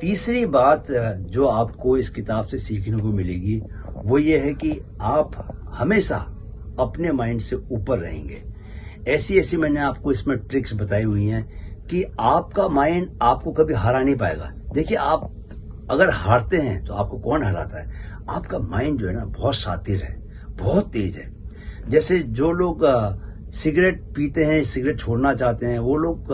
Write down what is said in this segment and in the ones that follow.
तीसरी बात जो आपको इस किताब से सीखने को मिलेगी वो ये है कि आप हमेशा अपने माइंड से ऊपर रहेंगे। ऐसी ऐसी मैंने आपको इसमें ट्रिक्स बताई हुई हैं कि आपका माइंड आपको कभी हरा नहीं पाएगा। देखिए, आप अगर हारते हैं तो आपको कौन हराता है? आपका माइंड जो है ना बहुत शातिर है, बहुत तेज है। जैसे जो लोग सिगरेट पीते हैं, सिगरेट छोड़ना चाहते हैं, वो लोग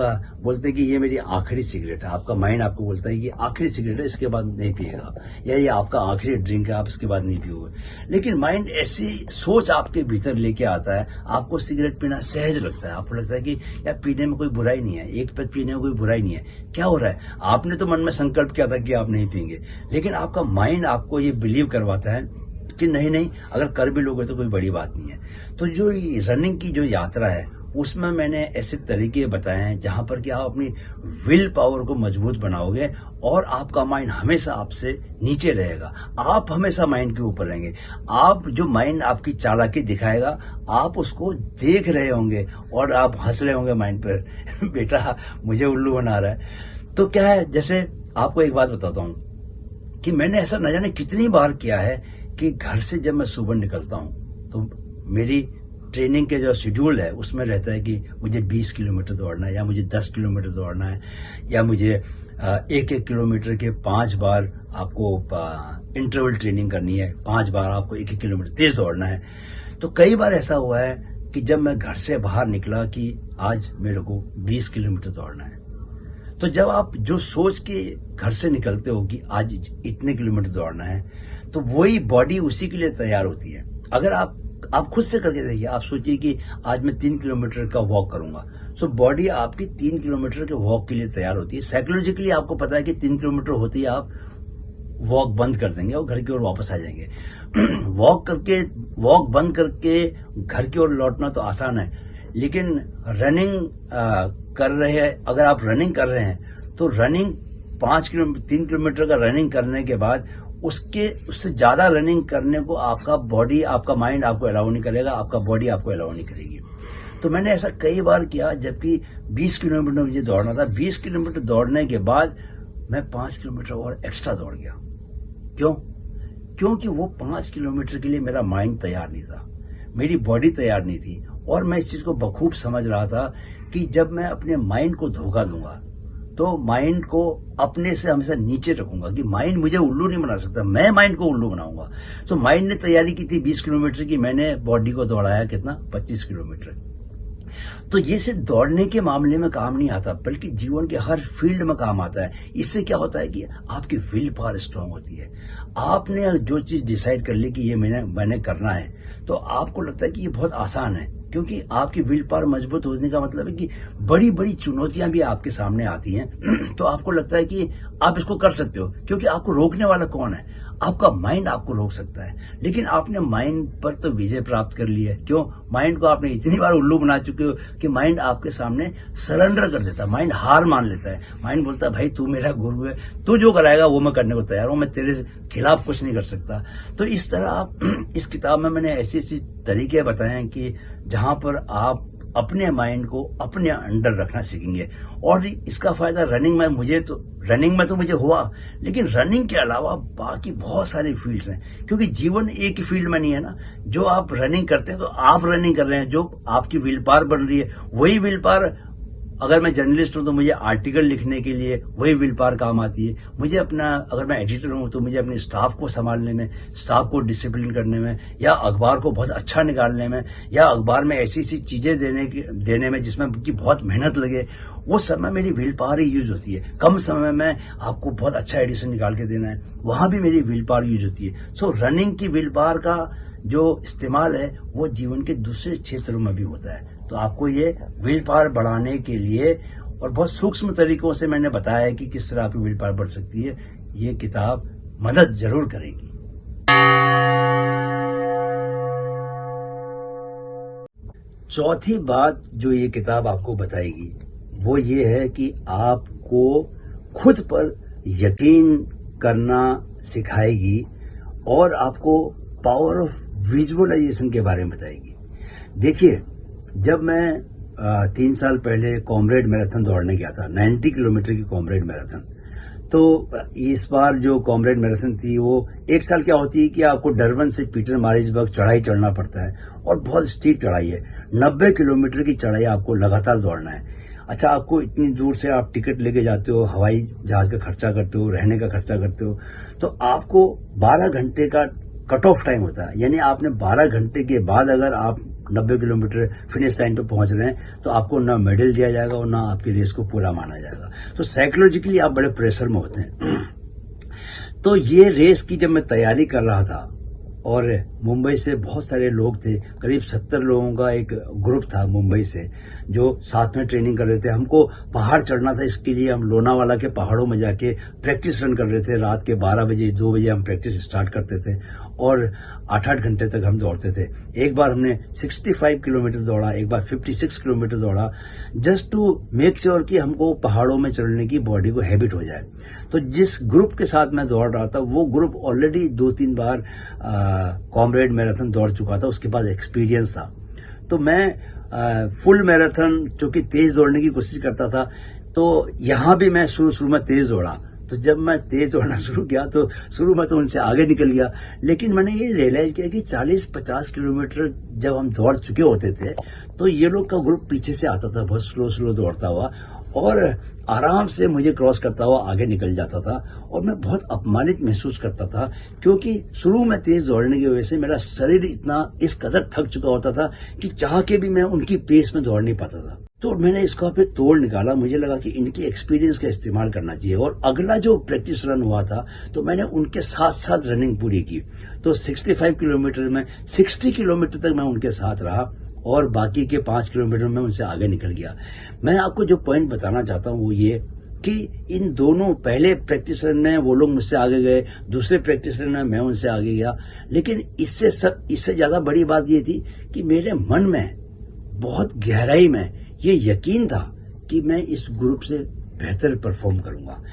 बोलते हैं कि ये मेरी आखिरी सिगरेट है। आपका माइंड आपको बोलता है कि आखिरी सिगरेट है, इसके बाद नहीं पिएगा, या ये आपका आखिरी ड्रिंक है, आप इसके बाद नहीं पियोगे। लेकिन माइंड ऐसी सोच आपके भीतर लेके आता है, आपको सिगरेट पीना सहज लगता है। आपको लगता है कि यार पीने में कोई बुराई नहीं है, एक पैक पीने में कोई बुराई नहीं है। क्या हो रहा है? आपने तो मन में संकल्प किया था कि आप नहीं पिएंगे, लेकिन आपका माइंड आपको ये बिलीव करवाता है कि नहीं नहीं, अगर कर भी लोगे तो कोई बड़ी बात नहीं है। तो जो रनिंग की जो यात्रा है उसमें मैंने ऐसे तरीके बताए हैं जहां पर कि आप अपनी विल पावर को मजबूत बनाओगे और आपका माइंड हमेशा आपसे नीचे रहेगा, आप हमेशा माइंड के ऊपर रहेंगे। आप जो माइंड आपकी चालाकी दिखाएगा आप उसको देख रहे होंगे और आप हंस रहे होंगे माइंड पर बेटा मुझे उल्लू बना रहा है। तो क्या है, जैसे आपको एक बात बताता हूं कि मैंने ऐसा न जाने कितनी बार किया है कि घर से जब मैं सुबह निकलता हूं तो मेरी ट्रेनिंग के जो शेड्यूल है उसमें रहता है कि मुझे 20 किलोमीटर दौड़ना है, या मुझे 10 किलोमीटर दौड़ना है, या मुझे 1-1 किलोमीटर के 5 बार आपको इंटरवल ट्रेनिंग करनी है, 5 बार आपको 1-1 किलोमीटर तेज दौड़ना है। तो कई बार ऐसा हुआ है कि जब मैं घर से बाहर निकला कि आज मेरे को 20 किलोमीटर दौड़ना है, तो जब आप जो सोच के घर से निकलते हो कि आज इतने किलोमीटर दौड़ना है, तो वही बॉडी उसी के लिए तैयार होती है। अगर आप खुद से करके देखिए, आप सोचिए कि आज मैं 3 किलोमीटर का वॉक करूंगा, सो बॉडी आपकी 3 किलोमीटर के वॉक के लिए तैयार होती है। साइकोलॉजिकली आपको पता है कि 3 किलोमीटर होते ही आप वॉक बंद कर देंगे और घर की ओर वापस आ जाएंगे। वॉक बंद करके घर की ओर लौटना तो आसान है, लेकिन रनिंग कर रहे हैं, अगर आप रनिंग कर रहे हैं तो रनिंग 3 किलोमीटर का रनिंग करने के बाद उससे ज्यादा रनिंग करने को आपका बॉडी, आपका माइंड आपको अलाउ नहीं करेगा, आपका बॉडी आपको अलाउ नहीं करेगी। तो मैंने ऐसा कई बार किया, जबकि 20 किलोमीटर मुझे दौड़ना था। 20 किलोमीटर दौड़ने के बाद मैं 5 किलोमीटर और एक्स्ट्रा दौड़ गया। क्यों? क्योंकि वो 5 किलोमीटर के लिए मेरा माइंड तैयार नहीं था, मेरी बॉडी तैयार नहीं थी। और मैं इस चीज को बखूब समझ रहा था कि जब मैं अपने माइंड को धोखा दूंगा तो माइंड को अपने से हमेशा नीचे रखूंगा कि माइंड मुझे उल्लू नहीं बना सकता, मैं माइंड को उल्लू बनाऊंगा। तो माइंड ने तैयारी की थी 20 किलोमीटर की, मैंने बॉडी को दौड़ाया कितना, 25 किलोमीटर। तो ये सिर्फ दौड़ने के मामले में काम नहीं आता, बल्कि जीवन के हर फील्ड में काम आता है। इससे क्या होता है कि आपकी विल पावर स्ट्रांग होती है। आपने जो चीज डिसाइड कर ली कि ये मैंने करना है, तो आपको लगता है कि ये बहुत आसान है, क्योंकि आपकी विल पावर मजबूत होने का मतलब है कि बड़ी बड़ी चुनौतियां भी आपके सामने आती हैं तो आपको लगता है कि आप इसको कर सकते हो, क्योंकि आपको रोकने वाला कौन है? आपका माइंड आपको रोक सकता है। लेकिन आपने माइंड पर तो विजय प्राप्त कर ली है। क्यों? माइंड को आपने इतनी बार उल्लू बना चुके हो कि माइंड आपके सामने सरेंडर कर देता है, माइंड हार मान लेता है। माइंड बोलता है भाई तू मेरा गुरु है, तू जो कराएगा वो मैं करने को तैयार हूं, मैं तेरे खिलाफ कुछ नहीं कर सकता। तो इस तरह आप इस किताब में मैंने ऐसी ऐसी तरीके बताए हैं कि जहां पर आप अपने माइंड को अपने अंडर रखना सीखेंगे। और इसका फायदा रनिंग में तो मुझे हुआ, लेकिन रनिंग के अलावा बाकी बहुत सारी फील्ड्स हैं, क्योंकि जीवन एक ही फील्ड में नहीं है ना। जो आप रनिंग करते हैं तो आप रनिंग कर रहे हैं, जो आपकी विल पावर बन रही है वही विल पावर, अगर मैं जर्नलिस्ट हूं तो मुझे आर्टिकल लिखने के लिए वही विल पावर काम आती है। मुझे अगर मैं एडिटर हूं तो मुझे अपने स्टाफ को संभालने में, स्टाफ को डिसिप्लिन करने में, या अखबार को बहुत अच्छा निकालने में, या अखबार में ऐसी ऐसी चीजें देने में जिसमें की बहुत मेहनत लगे, वो समय मेरी विल पावर ही यूज होती है। कम समय में आपको बहुत अच्छा एडिशन निकाल के देना है, वहां भी मेरी विल पावर यूज होती है। सो रनिंग की विल पावर का जो इस्तेमाल है वो जीवन के दूसरे क्षेत्रों में भी होता है। तो आपको ये विल पावर बढ़ाने के लिए और बहुत सूक्ष्म तरीकों से मैंने बताया है कि किस तरह आपकी विल पावर बढ़ सकती है। ये किताब मदद जरूर करेगी। चौथी बात जो ये किताब आपको बताएगी वो ये है कि आपको खुद पर यकीन करना सिखाएगी और आपको पावर ऑफ विजुअलाइजेशन के बारे में बताएगी। देखिए, जब मैं 3 साल पहले कॉमरेड मैराथन दौड़ने गया था, 90 किलोमीटर की कॉमरेड मैराथन, तो इस बार जो कॉमरेड मैराथन थी वो एक साल क्या होती है कि आपको डरबन से पीटर मारिट्सबर्ग चढ़ाई चढ़ना पड़ता है और बहुत स्टीप चढ़ाई है। 90 किलोमीटर की चढ़ाई आपको लगातार दौड़ना है। अच्छा, आपको इतनी दूर से आप टिकट लेके जाते हो, हवाई जहाज का खर्चा करते हो, रहने का खर्चा करते हो, तो आपको 12 घंटे का कट ऑफ टाइम होता है। यानी आपने 12 घंटे के बाद अगर आप 90 किलोमीटर फिनिश लाइन पे पहुंच रहे हैं तो आपको ना मेडल दिया जाएगा और ना आपकी रेस को पूरा माना जाएगा। तो साइकोलॉजिकली आप बड़े प्रेशर में होते हैं। तो ये रेस की जब मैं तैयारी कर रहा था और मुंबई से बहुत सारे लोग थे, करीब 70 लोगों का एक ग्रुप था मुंबई से जो साथ में ट्रेनिंग कर रहे थे। हमको पहाड़ चढ़ना था, इसके लिए हम लोनावाला के पहाड़ों में जाके प्रैक्टिस रन कर रहे थे। रात के 12 बजे 2 बजे हम प्रैक्टिस स्टार्ट करते थे और 8-8 घंटे तक हम दौड़ते थे। एक बार हमने 65 किलोमीटर दौड़ा, एक बार 56 किलोमीटर दौड़ा, जस्ट टू मेक श्योर कि हमको पहाड़ों में चढ़ने की बॉडी को हैबिट हो जाए। तो जिस ग्रुप के साथ मैं दौड़ रहा था वो ग्रुप ऑलरेडी 2-3 बार कॉमरेड मैराथन दौड़ चुका था, उसके पास एक्सपीरियंस था। तो मैं फुल मैराथन जो कि तेज दौड़ने की कोशिश करता था, तो यहां भी मैं शुरू में तेज दौड़ा। तो जब मैं तेज दौड़ना शुरू किया तो शुरू में तो उनसे आगे निकल गया, लेकिन मैंने ये रियलाइज किया कि 40-50 किलोमीटर जब हम दौड़ चुके होते थे तो ये लोग का ग्रुप पीछे से आता था, बहुत स्लो दौड़ता हुआ और आराम से मुझे क्रॉस करता हुआ आगे निकल जाता था। और मैं बहुत अपमानित महसूस करता था क्योंकि शुरू में तेज दौड़ने की वजह से मेरा शरीर इतना इस कदर थक चुका होता था कि चाह के भी मैं उनकी पेस में दौड़ नहीं पाता था। तो मैंने इसका फिर तोड़ निकाला, मुझे लगा कि इनकी एक्सपीरियंस का इस्तेमाल करना चाहिए। और अगला जो प्रैक्टिस रन हुआ था तो मैंने उनके साथ साथ रनिंग पूरी की। तो 65 किलोमीटर में 60 किलोमीटर तक मैं उनके साथ रहा और बाकी के 5 किलोमीटर में उनसे आगे निकल गया। मैं आपको जो पॉइंट बताना चाहता हूं वो ये कि इन दोनों पहले प्रैक्टिस रन में वो लोग मुझसे आगे गए, दूसरे प्रैक्टिस रन में मैं उनसे आगे गया, लेकिन इससे ज्यादा बड़ी बात ये थी कि मेरे मन में बहुत गहराई में ये यकीन था कि मैं इस ग्रुप से बेहतर परफॉर्म करूंगा।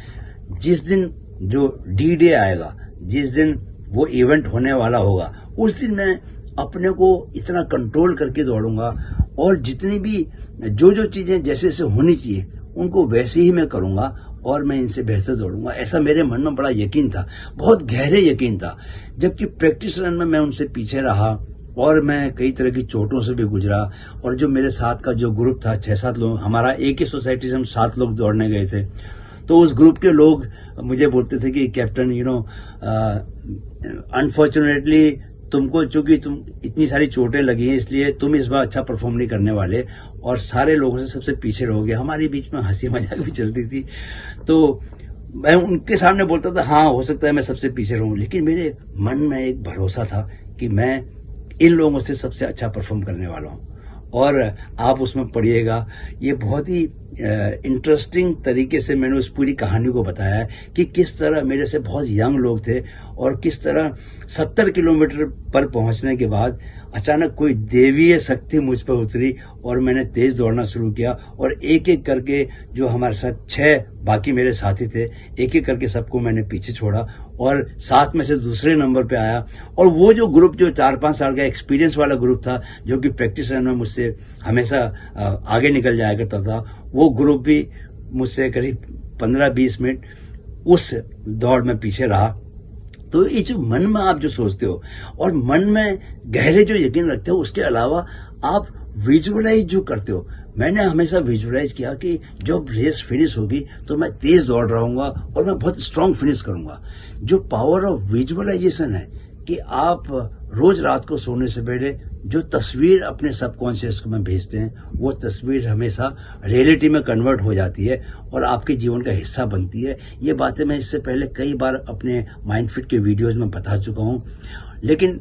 जिस दिन जो डी डे आएगा, जिस दिन वो इवेंट होने वाला होगा, उस दिन मैं अपने को इतना कंट्रोल करके दौड़ूंगा और जितनी भी जो चीजें जैसे जैसे होनी चाहिए उनको वैसे ही मैं करूंगा और मैं इनसे बेहतर दौड़ूंगा। ऐसा मेरे मन में बड़ा यकीन था, बहुत गहरे यकीन था। जबकि प्रैक्टिस रन में मैं उनसे पीछे रहा और मैं कई तरह की चोटों से भी गुजरा। और जो मेरे साथ का जो ग्रुप था 6-7 लोग, हमारा एक ही सोसाइटी से हम 7 लोग दौड़ने गए थे, तो उस ग्रुप के लोग मुझे बोलते थे कि कैप्टन अनफॉर्चुनेटली तुमको चूंकि तुम इतनी सारी चोटें लगी हैं इसलिए तुम इस बार अच्छा परफॉर्म नहीं करने वाले और सारे लोगों से सबसे पीछे रहोगे। हमारे बीच में हंसी मजाक भी चलती थी। तो मैं उनके सामने बोलता था हाँ हो सकता है मैं सबसे पीछे रहूं, लेकिन मेरे मन में एक भरोसा था कि मैं इन लोगों से सबसे अच्छा परफॉर्म करने वाला हूं। और आप उसमें पढ़िएगा, ये बहुत ही इंटरेस्टिंग तरीके से मैंने उस पूरी कहानी को बताया है कि किस तरह मेरे से बहुत यंग लोग थे और किस तरह 70 किलोमीटर पर पहुंचने के बाद अचानक कोई देवीय शक्ति मुझ पर उतरी और मैंने तेज दौड़ना शुरू किया। और एक एक करके जो हमारे साथ 6 बाकी मेरे साथी थे, एक एक करके सबको मैंने पीछे छोड़ा और 7 में से दूसरे नंबर पे आया। और वो जो ग्रुप जो 4-5 साल का एक्सपीरियंस वाला ग्रुप था जो कि प्रैक्टिस रन में मुझसे हमेशा आगे निकल जाया करता था, वो ग्रुप भी मुझसे करीब 15-20 मिनट उस दौड़ में पीछे रहा। तो ये जो मन में आप जो सोचते हो और मन में गहरे जो यकीन रखते हो, उसके अलावा आप विजुअलाइज जो करते हो, मैंने हमेशा विजुअलाइज किया कि जब रेस फिनिश होगी तो मैं तेज दौड़ रहूंगा और मैं बहुत स्ट्रांग फिनिश करूंगा। जो पावर ऑफ विजुअलाइजेशन है कि आप रोज रात को सोने से पहले जो तस्वीर अपने सबकॉन्शियस में भेजते हैं वो तस्वीर हमेशा रियलिटी में कन्वर्ट हो जाती है और आपके जीवन का हिस्सा बनती है। ये बातें मैं इससे पहले कई बार अपने माइंडफिट के वीडियोज में बता चुका हूं, लेकिन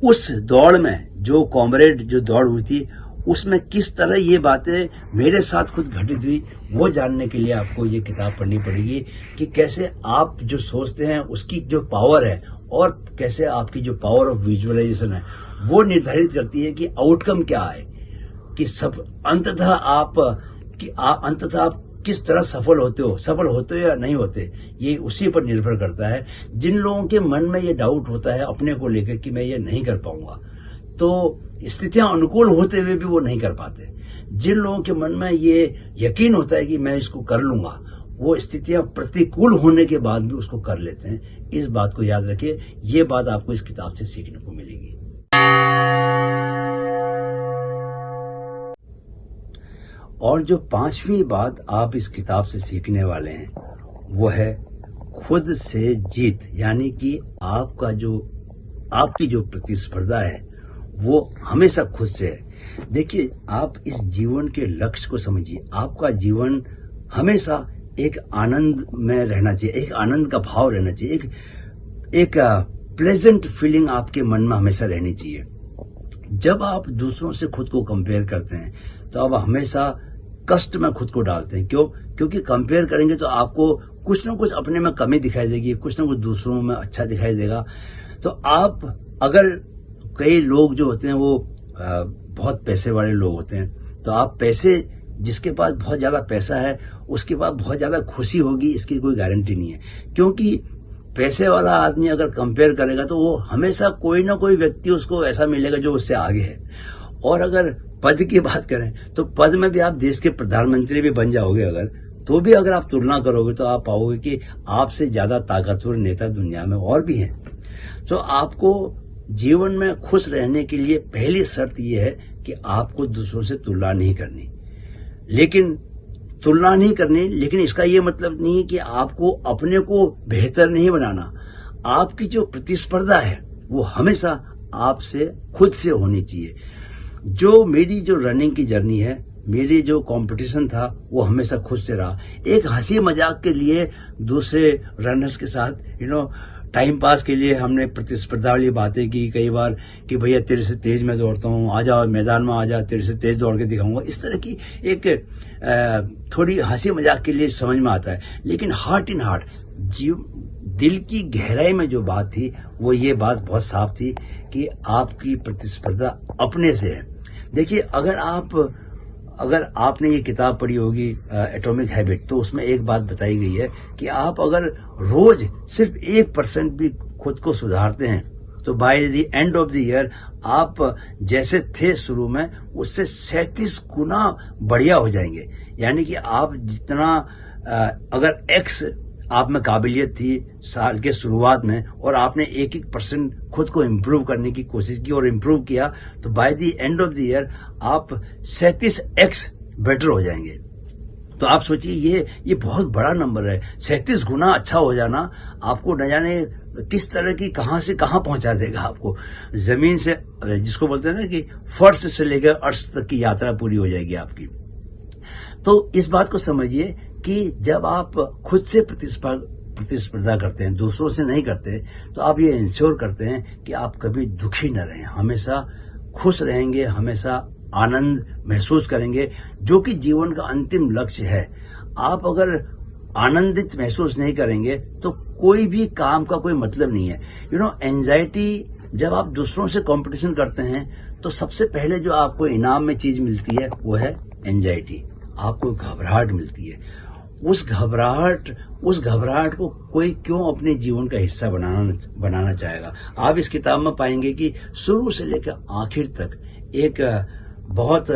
उस दौड़ में जो कॉमरेड जो दौड़ हुई थी उसमें किस तरह ये बातें मेरे साथ खुद घटित हुई, वो जानने के लिए आपको ये किताब पढ़नी पड़ेगी कि कैसे आप जो सोचते हैं उसकी जो पावर है और कैसे आपकी जो पावर ऑफ विजुअलाइजेशन है वो निर्धारित करती है कि आउटकम क्या है, कि सब अंततः आप किस तरह सफल होते हो या नहीं होते, ये उसी पर निर्भर करता है। जिन लोगों के मन में ये डाउट होता है अपने को लेकर कि मैं ये नहीं कर पाऊंगा, तो स्थितियां अनुकूल होते हुए भी वो नहीं कर पाते। जिन लोगों के मन में ये यकीन होता है कि मैं इसको कर लूंगा, वो स्थितियां प्रतिकूल होने के बाद भी उसको कर लेते हैं। इस बात को याद रखिए, ये बात आपको इस किताब से सीखने को मिलेगी। और जो पांचवी बात आप इस किताब से सीखने वाले हैं वो है खुद से जीत, यानी कि आपकी जो प्रतिस्पर्धा है वो हमेशा खुद से है। देखिए, आप इस जीवन के लक्ष्य को समझिए। आपका जीवन हमेशा एक आनंद में रहना चाहिए, एक आनंद का भाव रहना चाहिए, एक प्लेजेंट फीलिंग आपके मन में हमेशा रहनी चाहिए। जब आप दूसरों से खुद को कंपेयर करते हैं तो आप हमेशा कष्ट में खुद को डालते हैं। क्यों? क्योंकि कंपेयर करेंगे तो आपको कुछ ना कुछ अपने में कमी दिखाई देगी, कुछ ना कुछ दूसरों में अच्छा दिखाई देगा। तो आप अगर कई लोग जो होते हैं वो बहुत पैसे वाले लोग होते हैं, तो आप पैसे, जिसके पास बहुत ज्यादा पैसा है उसके पास बहुत ज्यादा खुशी होगी, इसकी कोई गारंटी नहीं है। क्योंकि पैसे वाला आदमी अगर कंपेयर करेगा तो वो हमेशा कोई ना कोई व्यक्ति उसको ऐसा मिलेगा जो उससे आगे है। और अगर पद की बात करें तो पद में भी आप देश के प्रधानमंत्री भी बन जाओगे अगर, तो भी अगर आप तुलना करोगे तो आप पाओगे कि आपसे ज्यादा ताकतवर नेता दुनिया में और भी हैं। तो आपको जीवन में खुश रहने के लिए पहली शर्त यह है कि आपको दूसरों से तुलना नहीं करनी। लेकिन इसका ये मतलब नहीं है कि आपको अपने को बेहतर नहीं बनाना। आपकी जो प्रतिस्पर्धा है वो हमेशा आपसे खुद से होनी चाहिए। मेरी जो रनिंग की जर्नी है, मेरी जो कंपटीशन था वो हमेशा खुद से रहा। एक हंसी मजाक के लिए दूसरे रनर्स के साथ टाइम पास के लिए हमने प्रतिस्पर्धा वाली बातें की कई बार कि भैया तेरे से तेज मैं दौड़ता हूँ, आ जाओ मैदान में, आ जा, तेरे से तेज दौड़ के दिखाऊंगा। इस तरह की एक थोड़ी हंसी मजाक के लिए समझ में आता है। लेकिन हार्ट इन हार्ट, दिल की गहराई में जो बात थी वो ये बात बहुत साफ थी कि आपकी प्रतिस्पर्धा अपने से है। देखिए, अगर आपने ये किताब पढ़ी होगी एटॉमिक हैबिट, तो उसमें एक बात बताई गई है कि आप अगर रोज सिर्फ 1% भी खुद को सुधारते हैं तो by the end of the year आप जैसे थे शुरू में उससे 37 गुना बढ़िया हो जाएंगे। यानी कि आप जितना अगर X आप में काबिलियत थी साल के शुरुआत में और आपने 1% खुद को इम्प्रूव करने की कोशिश की और इम्प्रूव किया, तो by the end of the year आप 37x बेटर हो जाएंगे। तो आप सोचिए, ये बहुत बड़ा नंबर है। 37 गुना अच्छा हो जाना आपको न जाने किस तरह की कहां से कहां पहुंचा देगा। आपको जमीन से, जिसको बोलते हैं ना कि फर्श से लेकर अर्श तक की यात्रा पूरी हो जाएगी आपकी। तो इस बात को समझिए कि जब आप खुद से प्रतिस्पर्धा करते हैं, दूसरों से नहीं करते, तो आप ये इंश्योर करते हैं कि आप कभी दुखी न रहें, हमेशा खुश रहेंगे, हमेशा आनंद महसूस करेंगे, जो कि जीवन का अंतिम लक्ष्य है। आप अगर आनंदित महसूस नहीं करेंगे तो कोई भी काम का कोई मतलब नहीं है। एंजाइटी, जब आप दूसरों से कंपटीशन करते हैं तो सबसे पहले जो आपको इनाम में चीज मिलती है वो है एंजाइटी। आपको घबराहट मिलती है। उस घबराहट को कोई क्यों अपने जीवन का हिस्सा बनाना चाहेगा। आप इस किताब में पाएंगे कि शुरू से लेकर आखिर तक एक बहुत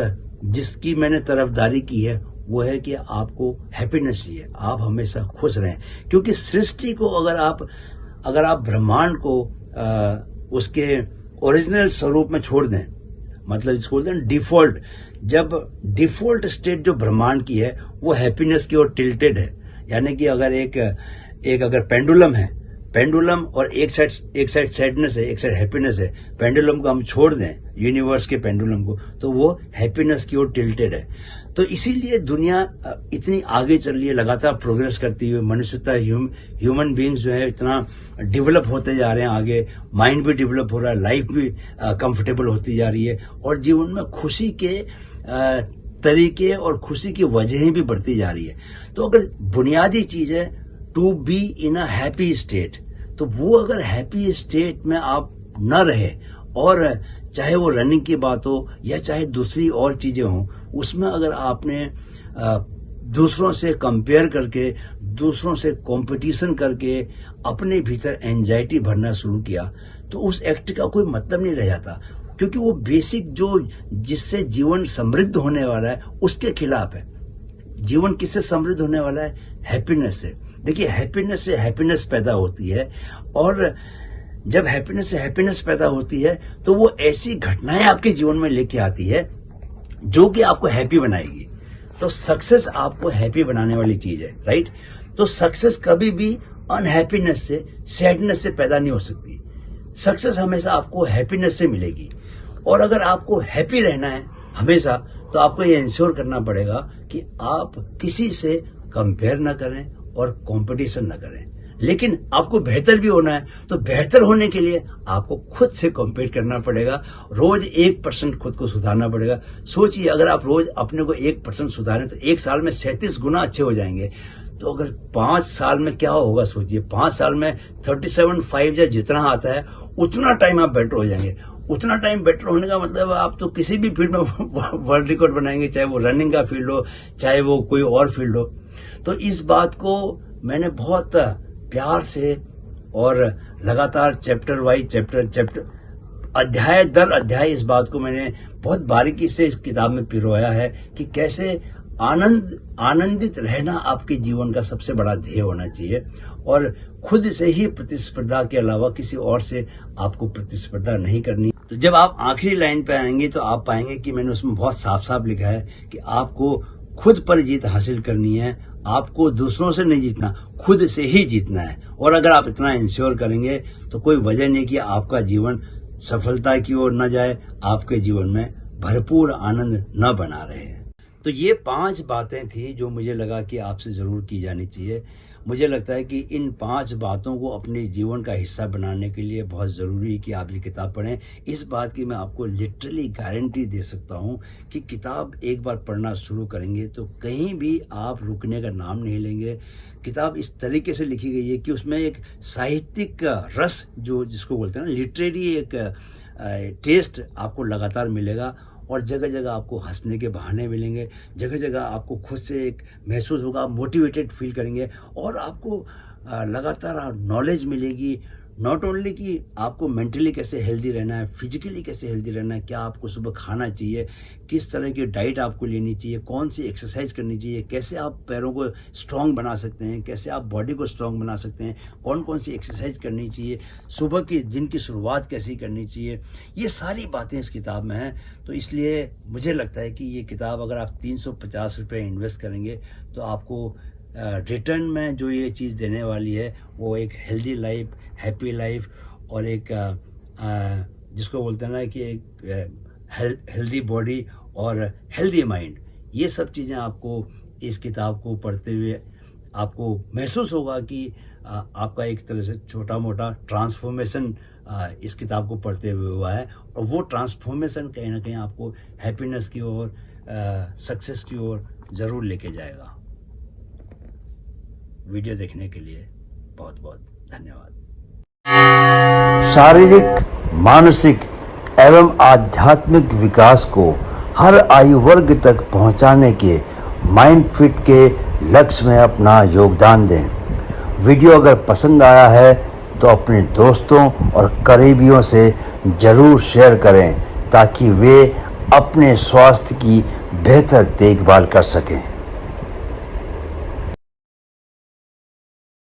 जिसकी मैंने तरफदारी की है वो है कि आपको हैप्पीनेस चाहिए, आप हमेशा खुश रहें। क्योंकि सृष्टि को अगर आप ब्रह्मांड को उसके ओरिजिनल स्वरूप में छोड़ दें, मतलब इसको बोलते हैं डिफॉल्ट, जब डिफॉल्ट स्टेट जो ब्रह्मांड की है वो हैप्पीनेस की ओर टिल्टेड है। यानी कि अगर एक अगर पेंडुलम है, पेंडुलम और एक साइड सैडनेस है, एक साइड हैप्पीनेस है, पेंडुलम को हम छोड़ दें, यूनिवर्स के पेंडुलम को, तो वो हैप्पीनेस की ओर टिल्टेड है। तो इसीलिए दुनिया इतनी आगे चल रही है, लगातार प्रोग्रेस करती हुई मनुष्यता, ह्यूमन बीइंग्स जो है इतना डेवलप होते जा रहे हैं आगे, माइंड भी डेवलप हो रहा है, लाइफ भी कंफर्टेबल होती जा रही है और जीवन में खुशी के तरीके और खुशी की वजहें भी बढ़ती जा रही है। तो अगर बुनियादी चीज है to be in a happy state, तो वो अगर हैप्पी स्टेट में आप न रहे, और चाहे वो रनिंग की बात हो या चाहे दूसरी और चीजें हों, उसमें अगर आपने दूसरों से कंपेयर करके, दूसरों से कंपटीशन करके अपने भीतर एंजाइटी भरना शुरू किया, तो उस एक्ट का कोई मतलब नहीं रह जाता। क्योंकि वो बेसिक जो जिससे जीवन समृद्ध होने वाला है उसके खिलाफ है। जीवन किससे समृद्ध होने वाला है? हैप्पीनेस से। देखिए, हैप्पीनेस से हैप्पीनेस पैदा होती है, और जब हैप्पीनेस से हैप्पीनेस पैदा होती है तो वो ऐसी घटनाएं आपके जीवन में लेके आती है जो कि आपको हैप्पी बनाएगी। तो सक्सेस आपको हैप्पी बनाने वाली चीज है, राइट। तो सक्सेस कभी भी अनहैप्पीनेस से, सैडनेस से पैदा नहीं हो सकती। सक्सेस हमेशा आपको हैप्पीनेस से मिलेगी। और अगर आपको हैप्पी रहना है हमेशा, तो आपको ये इंश्योर करना पड़ेगा कि आप किसी से कंपेयर ना करें और कंपटीशन ना करें। लेकिन आपको बेहतर भी होना है, तो बेहतर होने के लिए आपको खुद से कंपेयर करना पड़ेगा। रोज 1% खुद को सुधारना पड़ेगा। सोचिए, अगर आप रोज अपने को 1% सुधारें तो 1 साल में 37 गुना अच्छे हो जाएंगे। तो अगर 5 साल में क्या होगा सोचिए, 5 साल में 37.5 या जितना आता है उतना टाइम आप बेटर हो जाएंगे। उतना टाइम बेटर होने का मतलब आप तो किसी भी फील्ड में वर्ल्ड रिकॉर्ड बनाएंगे, चाहे वो रनिंग का फील्ड हो, चाहे वो कोई और फील्ड हो। तो इस बात को मैंने बहुत प्यार से और लगातार चैप्टर वाइज चैप्टर अध्याय दर अध्याय इस बात को मैंने बहुत बारीकी से इस किताब में पिरोया है कि कैसे आनंदित रहना आपके जीवन का सबसे बड़ा ध्येय होना चाहिए, और खुद से ही प्रतिस्पर्धा के अलावा किसी और से आपको प्रतिस्पर्धा नहीं करनी। तो जब आप आखिरी लाइन पे आएंगे तो आप पाएंगे कि मैंने उसमें बहुत साफ साफ लिखा है कि आपको खुद पर जीत हासिल करनी है। आपको दूसरों से नहीं जीतना, खुद से ही जीतना है। और अगर आप इतना इंश्योर करेंगे तो कोई वजह नहीं कि आपका जीवन सफलता की ओर न जाए, आपके जीवन में भरपूर आनंद न बना रहे। तो ये 5 बातें थी जो मुझे लगा कि आपसे जरूर की जानी चाहिए। मुझे लगता है कि इन 5 बातों को अपने जीवन का हिस्सा बनाने के लिए बहुत ज़रूरी है कि आप ये किताब पढ़ें। इस बात की मैं आपको लिटरली गारंटी दे सकता हूँ कि किताब एक बार पढ़ना शुरू करेंगे तो कहीं भी आप रुकने का नाम नहीं लेंगे। किताब इस तरीके से लिखी गई है कि उसमें एक साहित्यिक रस, जो जिसको बोलते हैं ना, लिटरेरी एक टेस्ट आपको लगातार मिलेगा, और जगह जगह आपको हंसने के बहाने मिलेंगे, जगह जगह आपको खुद से एक महसूस होगा, मोटिवेटेड फील करेंगे, और आपको लगातार नॉलेज मिलेगी। नॉट ओनली कि आपको मेंटली कैसे हेल्दी रहना है, फिजिकली कैसे हेल्दी रहना है, क्या आपको सुबह खाना चाहिए, किस तरह की डाइट आपको लेनी चाहिए, कौन सी एक्सरसाइज करनी चाहिए, कैसे आप पैरों को स्ट्रांग बना सकते हैं, कैसे आप बॉडी को स्ट्रांग बना सकते हैं, कौन कौन सी एक्सरसाइज करनी चाहिए, सुबह की दिन की शुरुआत कैसी करनी चाहिए, ये सारी बातें इस किताब में हैं। तो इसलिए मुझे लगता है कि ये किताब अगर आप 350 रुपये इन्वेस्ट करेंगे तो आपको रिटर्न में जो ये चीज़ देने वाली है वो एक हेल्दी लाइफ, हैप्पी लाइफ, और एक जिसको बोलते हैं ना कि एक हेल्दी बॉडी और हेल्दी माइंड, ये सब चीज़ें आपको इस किताब को पढ़ते हुए आपको महसूस होगा कि आपका एक तरह से छोटा मोटा ट्रांसफॉर्मेशन इस किताब को पढ़ते हुए हुआ है, और वो ट्रांसफॉर्मेशन कहीं ना कहीं आपको हैप्पीनेस की ओर, सक्सेस की ओर ज़रूर लेके जाएगा। वीडियो देखने के लिए बहुत बहुत धन्यवाद। शारीरिक, मानसिक एवं आध्यात्मिक विकास को हर आयु वर्ग तक पहुंचाने के माइंड फिट के लक्ष्य में अपना योगदान दें। वीडियो अगर पसंद आया है तो अपने दोस्तों और करीबियों से ज़रूर शेयर करें ताकि वे अपने स्वास्थ्य की बेहतर देखभाल कर सकें।